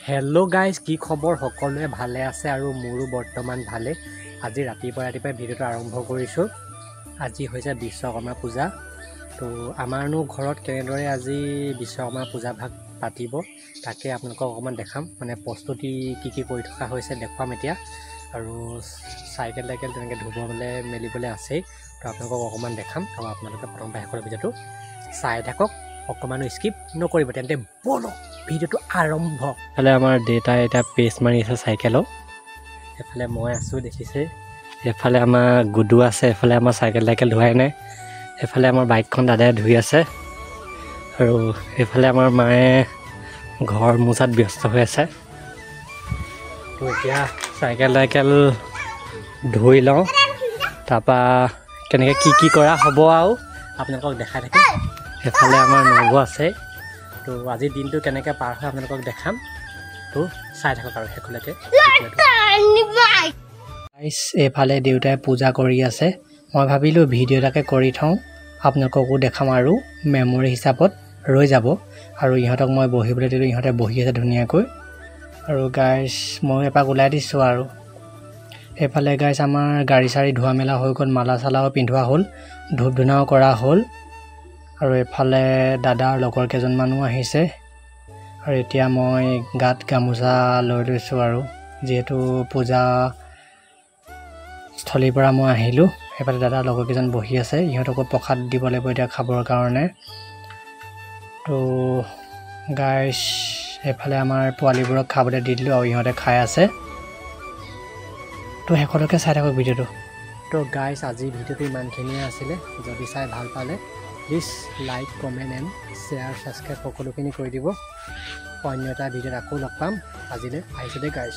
Hello' guys, কি খবৰ? সকলোৱে ভালে আছে আৰু মোৰো বৰ্তমান ভালে। আজি ৰাতিপুৱাই ভিডিঅ'টো আৰম্ভ কৰিছোঁ। আজি হৈছে বিশ্বকৰ্মা পূজা। তো আমাৰনো ঘৰত কেনেদৰে আজি বিশ্বকৰ্মা পূজা ভাগ পাতিব তাকে আপোনালোকক অকণমান দেখাম। মানে প্ৰস্তুতি কি কৰি থকা হৈছে দেখুৱাম এতিয়া। আৰু চাইকেল তেনেকৈ ধুবলৈ মেলিবলৈ আছেই। তো আপোনালোকক অকণমান দেখাম আৰু আপোনালোকে প্ৰথম শেষৰ ভিডিঅ'টো চাই থাকক, অকণমানো স্কিপ নকৰিব। তেন্তে ব'লক ভিডিঅ'টো আৰম্ভ। এইফালে আমাৰ দেউতাই এতিয়া পেচ মাৰি আছে চাইকেলত। এইফালে মই আছোঁ দেখিছে। এইফালে আমাৰ গুডু আছে। এইফালে আমাৰ চাইকেল ধোৱাই নাই। এইফালে আমাৰ বাইকখন দাদাই ধুই আছে। আৰু এইফালে আমাৰ মায়ে ঘৰ মোচাত ব্যস্ত হৈ আছে। তো এতিয়া চাইকেল ধুই লওঁ, তাৰপৰা কেনেকৈ কি কৰা হ'ব আৰু আপোনালোকক দেখাই থাকিম। এইফালে আমাৰ নবৌ আছে। তো আজিৰ দিনটো কেনেকৈ পাৰ হয় আপোনালোকক দেখাম। তো চাই থাকক আৰু শেষলৈকে। এইফালে দেউতাই পূজা কৰি আছে। মই ভাবিলোঁ ভিডিঅ' এটাকে কৰি থওঁ, আপোনালোককো দেখাম আৰু মেমৰি হিচাপত ৰৈ যাব। আৰু ইহঁতক মই বহিবলৈ দিলোঁ, ইহঁতে বহি আছে ধুনীয়াকৈ। আৰু গাইজ মই এপাক ওলাই দিছোঁ আৰু এইফালে গাইজ আমাৰ গাড়ী চাড়ী ধোৱা মেলা হৈ গ'ল, মালা চালাও পিন্ধোৱা হ'ল, ধূপ ধূনাও কৰা হ'ল। আৰু এইফালে দাদাৰ লগৰ কেইজনমানো আহিছে। আৰু এতিয়া মই গাত গামোচা লৈ লৈছোঁ আৰু যিহেতু পূজা স্থলীৰ পৰা মই আহিলোঁ। এইফালে দাদাৰ লগৰ কেইজন বহি আছে, ইহঁতকো প্ৰসাদ দিব লাগিব এতিয়া খাবৰ কাৰণে। তো গাইজ এইফালে আমাৰ পোৱালিবোৰক খাবলৈ দি দিলোঁ আৰু ইহঁতে খাই আছে। তো শেষলৈকে চাই থাকক ভিডিঅ'টো। তো গাইজ আজিৰ ভিডিঅ'টো ইমানখিনিয়ে আছিলে। যদি চাই ভাল পালে please like, comment and share, subscribe সকলোখিনি কৰি দিব। অন্য এটা ভিডিঅ'ত আকৌ লগ পাম। আজিলৈ আহিছোঁ দেই গাইজ।